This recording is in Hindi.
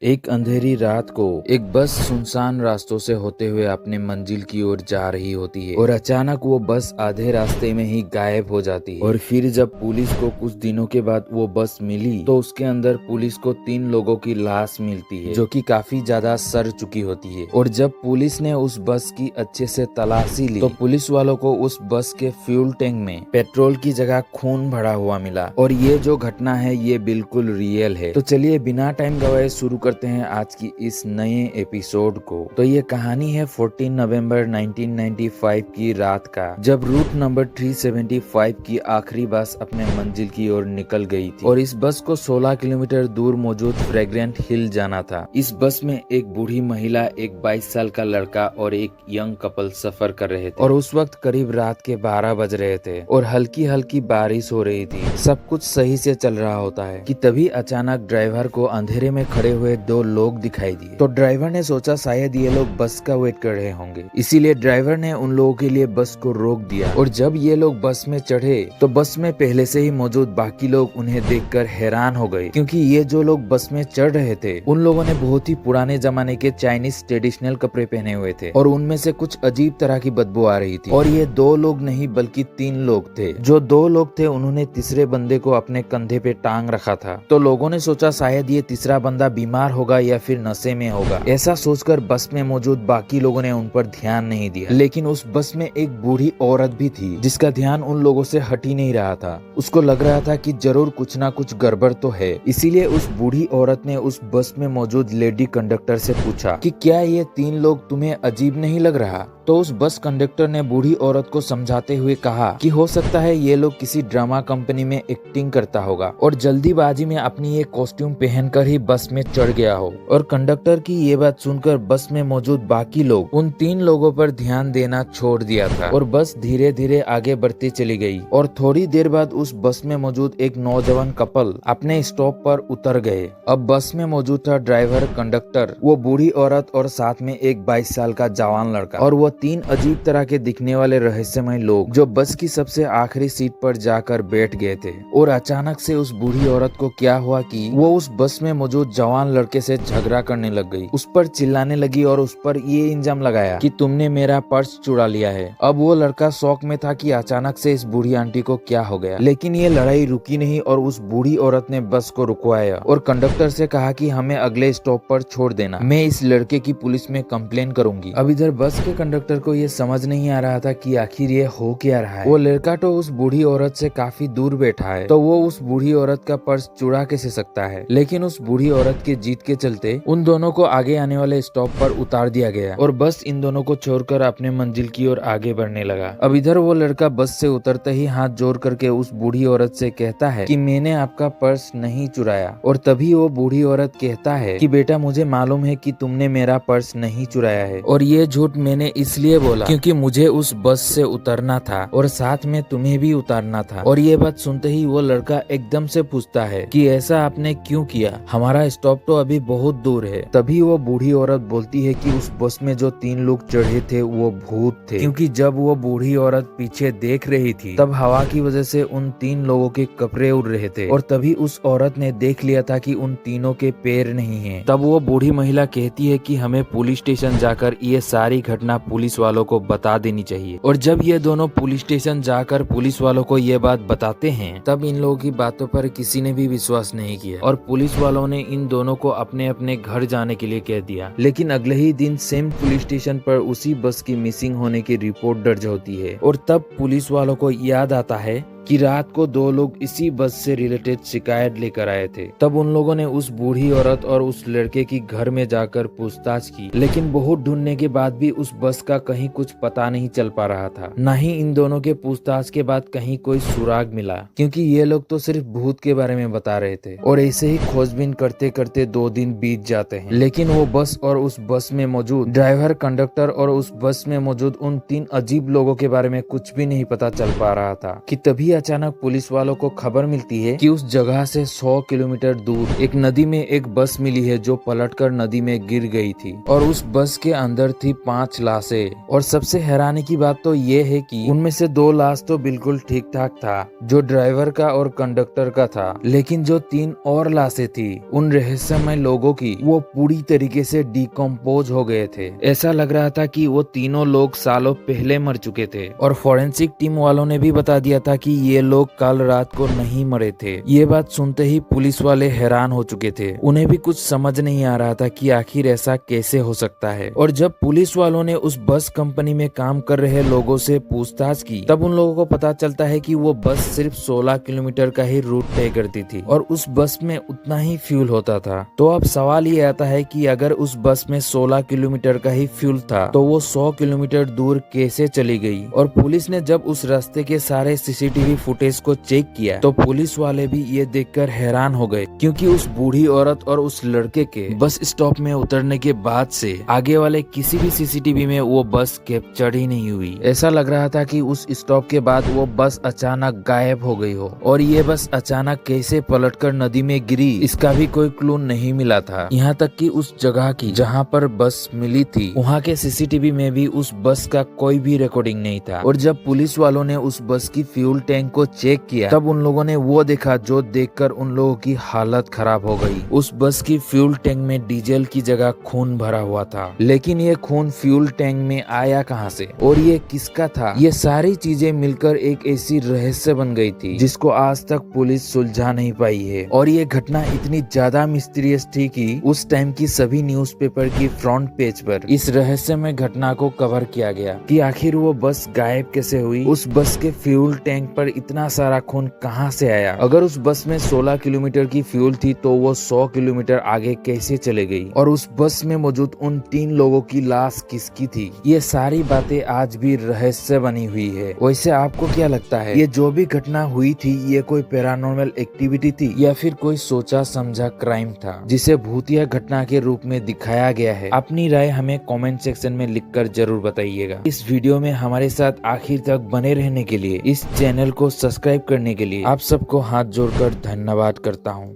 एक अंधेरी रात को एक बस सुनसान रास्तों से होते हुए अपने मंजिल की ओर जा रही होती है और अचानक वो बस आधे रास्ते में ही गायब हो जाती है। और फिर जब पुलिस को कुछ दिनों के बाद वो बस मिली तो उसके अंदर पुलिस को 3 लोगों की लाश मिलती है जो कि काफी ज्यादा सड़ चुकी होती है। और जब पुलिस ने उस बस की अच्छे से तलाशी ली तो पुलिस वालों को उस बस के फ्यूल टैंक में पेट्रोल की जगह खून भरा हुआ मिला। और ये जो घटना है ये बिल्कुल रियल है। तो चलिए बिना टाइम गवाए शुरू करते हैं आज की इस नए एपिसोड को। तो ये कहानी है 14 नवंबर 1995 की रात का, जब रूट नंबर 375 की आखिरी बस अपने मंजिल की ओर निकल गई थी। और इस बस को 16 किलोमीटर दूर मौजूद फ्रेग्रेंट हिल जाना था। इस बस में एक बूढ़ी महिला, एक 22 साल का लड़का और एक यंग कपल सफर कर रहे थे। और उस वक्त करीब रात के 12 बज रहे थे और हल्की हल्की बारिश हो रही थी। सब कुछ सही से चल रहा होता है कि तभी अचानक ड्राइवर को अंधेरे में खड़े हुए 2 लोग दिखाई दिए। तो ड्राइवर ने सोचा शायद ये लोग बस का वेट कर रहे होंगे, इसीलिए ड्राइवर ने उन लोगों के लिए बस को रोक दिया। और जब ये लोग बस में चढ़े तो बस में पहले से ही मौजूद बाकी लोग उन्हें देखकर हैरान हो गए, क्योंकि ये जो लोग बस में चढ़ रहे थे उन लोगों ने बहुत ही पुराने जमाने के चाइनीज ट्रेडिशनल कपड़े पहने हुए थे और उनमें से कुछ अजीब तरह की बदबू आ रही थी। और ये 2 लोग नहीं बल्कि 3 लोग थे। जो 2 लोग थे उन्होंने तीसरे बंदे को अपने कंधे पे टांग रखा था। तो लोगों ने सोचा शायद ये तीसरा बंदा बीमार होगा या फिर नशे में होगा। ऐसा सोचकर बस में मौजूद बाकी लोगों ने उन पर ध्यान नहीं दिया। लेकिन उस बस में एक बूढ़ी औरत भी थी जिसका ध्यान उन लोगों से हट ही नहीं रहा था। उसको लग रहा था कि जरूर कुछ ना कुछ गड़बड़ तो है। इसीलिए उस बूढ़ी औरत ने उस बस में मौजूद लेडी कंडक्टर से पूछा कि क्या ये 3 लोग तुम्हें अजीब नहीं लग रहा। तो उस बस कंडक्टर ने बूढ़ी औरत को समझाते हुए कहा कि हो सकता है ये लोग किसी ड्रामा कंपनी में एक्टिंग करता होगा और जल्दीबाजी में अपनी ये कॉस्ट्यूम पहनकर ही बस में चढ़ गया हो। और कंडक्टर की ये बात सुनकर बस में मौजूद बाकी लोग उन 3 लोगों पर ध्यान देना छोड़ दिया था और बस धीरे धीरे आगे बढ़ती चली गई। और थोड़ी देर बाद उस बस में मौजूद एक नौजवान कपल अपने स्टॉप पर उतर गए। अब बस में मौजूद था ड्राइवर, कंडक्टर, वो बूढ़ी औरत और साथ में एक 22 साल का जवान लड़का और वो 3 अजीब तरह के दिखने वाले रहस्यमय लोग जो बस की सबसे आखिरी सीट पर जाकर बैठ गए थे। और अचानक से उस बूढ़ी औरत को क्या हुआ कि वो उस बस में मौजूद जवान लड़के से झगड़ा करने लग गई, उस पर चिल्लाने लगी और उस पर ये इल्जाम लगाया कि तुमने मेरा पर्स चुरा लिया है। अब वो लड़का शौक में था कि अचानक से इस बूढ़ी आंटी को क्या हो गया। लेकिन ये लड़ाई रुकी नहीं और उस बूढ़ी औरत ने बस को रुकवाया और कंडक्टर से कहा कि हमें अगले स्टॉप पर छोड़ देना, मैं इस लड़के की पुलिस में कंप्लेन करूंगी। अब इधर बस के कंडक्टर को ये समझ नहीं आ रहा था कि आखिर ये हो क्या रहा है। वो लड़का तो उस बूढ़ी औरत से काफी दूर बैठा है तो वो उस बूढ़ी औरत का पर्स चुरा कैसे सकता है। लेकिन उस बूढ़ी औरत के जीत के चलते उन दोनों को आगे आने वाले स्टॉप पर उतार दिया गया और बस इन दोनों को छोड़कर अपने मंजिल की ओर आगे बढ़ने लगा। अब इधर वो लड़का बस से उतरते ही हाथ जोड़ करके उस बूढ़ी औरत से कहता है कि मैंने आपका पर्स नहीं चुराया। और तभी वो बूढ़ी औरत कहता है कि बेटा मुझे मालूम है कि तुमने मेरा पर्स नहीं चुराया है और ये झूठ मैंने इसलिए बोला क्योंकि मुझे उस बस से उतरना था और साथ में तुम्हें भी उतारना था। और ये बात सुनते ही वो लड़का एकदम से पूछता है कि ऐसा आपने क्यों किया, हमारा स्टॉप तो अभी बहुत दूर है। तभी वो बूढ़ी औरत बोलती है कि उस बस में जो 3 लोग चढ़े थे वो भूत थे, क्योंकि जब वो बूढ़ी औरत पीछे देख रही थी तब हवा की वजह से उन 3 लोगों के कपड़े उड़ रहे थे और तभी उस औरत ने देख लिया था कि उन तीनों के पैर नहीं हैं। तब वो बूढ़ी महिला कहती है कि हमें पुलिस स्टेशन जाकर ये सारी घटना पुलिस वालों को बता देनी चाहिए। और जब ये दोनों पुलिस स्टेशन जाकर पुलिस वालों को ये बात बताते हैं तब इन लोगों की बातों पर किसी ने भी विश्वास नहीं किया और पुलिस वालों ने इन दोनों को अपने अपने घर जाने के लिए कह दिया। लेकिन अगले ही दिन सेम पुलिस स्टेशन पर उसी बस की मिसिंग होने की रिपोर्ट दर्ज होती है और तब पुलिस वालों को याद आता है कि रात को 2 लोग इसी बस से रिलेटेड शिकायत लेकर आए थे। तब उन लोगों ने उस बूढ़ी औरत और उस लड़के की घर में जाकर पूछताछ की, लेकिन बहुत ढूंढने के बाद भी उस बस का कहीं कुछ पता नहीं चल पा रहा था। न ही इन दोनों के पूछताछ के बाद कहीं कोई सुराग मिला, क्योंकि ये लोग तो सिर्फ भूत के बारे में बता रहे थे। और ऐसे ही खोजबीन करते करते 2 दिन बीत जाते हैं, लेकिन वो बस और उस बस में मौजूद ड्राइवर, कंडक्टर और उस बस में मौजूद उन 3 अजीब लोगों के बारे में कुछ भी नहीं पता चल पा रहा था। कि तभी तभी अचानक पुलिस वालों को खबर मिलती है कि उस जगह से 100 किलोमीटर दूर एक नदी में एक बस मिली है जो पलटकर नदी में गिर गई थी और उस बस के अंदर थी 5 लाशें। और सबसे हैरानी की बात तो ये है कि उनमें से 2 लाश तो बिल्कुल ठीक ठाक था, जो ड्राइवर का और कंडक्टर का था, लेकिन जो 3 और लाशें थी उन रहस्यमय लोगों की, वो पूरी तरीके से डिकम्पोज हो गए थे। ऐसा लग रहा था कि वो तीनों लोग सालों पहले मर चुके थे और फॉरेंसिक टीम वालों ने भी बता दिया था कि ये लोग कल रात को नहीं मरे थे। ये बात सुनते ही पुलिस वाले हैरान हो चुके थे। उन्हें भी कुछ समझ नहीं आ रहा था कि आखिर ऐसा कैसे हो सकता है। और जब पुलिस वालों ने उस बस कंपनी में काम कर रहे लोगों से पूछताछ की, तब उन लोगों को पता चलता है कि वो बस सिर्फ 16 किलोमीटर का ही रूट तय करती थी और उस बस में उतना ही फ्यूल होता था। तो अब सवाल ये आता है कि अगर उस बस में 16 किलोमीटर का ही फ्यूल था तो वो 100 किलोमीटर दूर कैसे चली गई। और पुलिस ने जब उस रास्ते के सारे सीसीटीवी फुटेज को चेक किया तो पुलिस वाले भी ये देखकर हैरान हो गए, क्योंकि उस बूढ़ी औरत और उस लड़के के बस स्टॉप में उतरने के बाद से आगे वाले किसी भी सीसीटीवी में वो बस कैप्चर ही नहीं हुई। ऐसा लग रहा था कि उस स्टॉप के बाद वो बस अचानक गायब हो गई हो और ये बस अचानक कैसे पलटकर नदी में गिरी, इसका भी कोई क्लू नहीं मिला था। यहाँ तक कि उस जगह की जहाँ पर बस मिली थी वहाँ के सीसीटीवी में भी उस बस का कोई भी रिकॉर्डिंग नहीं था। और जब पुलिस वालों ने उस बस की फ्यूल टैंक को चेक किया तब उन लोगों ने वो देखा जो देखकर उन लोगों की हालत खराब हो गई। उस बस की फ्यूल टैंक में डीजल की जगह खून भरा हुआ था, लेकिन ये खून फ्यूल टैंक में आया कहाँ से और ये किसका था, ये सारी चीजें मिलकर एक ऐसी रहस्य बन गई थी जिसको आज तक पुलिस सुलझा नहीं पाई है। और ये घटना इतनी ज्यादा मिस्टीरियस थी कि उस टाइम की सभी न्यूज़पेपर की फ्रंट पेज पर इस रहस्यमय घटना को कवर किया गया कि आखिर वो बस गायब कैसे हुई, उस बस के फ्यूल टैंक पर इतना सारा खून कहाँ से आया, अगर उस बस में 16 किलोमीटर की फ्यूल थी तो वो 100 किलोमीटर आगे कैसे चले गई, और उस बस में मौजूद उन 3 लोगों की लाश किसकी थी। ये सारी बातें आज भी रहस्य बनी हुई है। वैसे आपको क्या लगता है, ये जो भी घटना हुई थी ये कोई पैरानॉर्मल एक्टिविटी थी या फिर कोई सोचा समझा क्राइम था जिसे भूतिया घटना के रूप में दिखाया गया है? अपनी राय हमें कमेंट सेक्शन में लिखकर जरूर बताइएगा। इस वीडियो में हमारे साथ आखिर तक बने रहने के लिए, इस चैनल को सब्सक्राइब करने के लिए आप सबको हाथ जोड़कर धन्यवाद करता हूँ।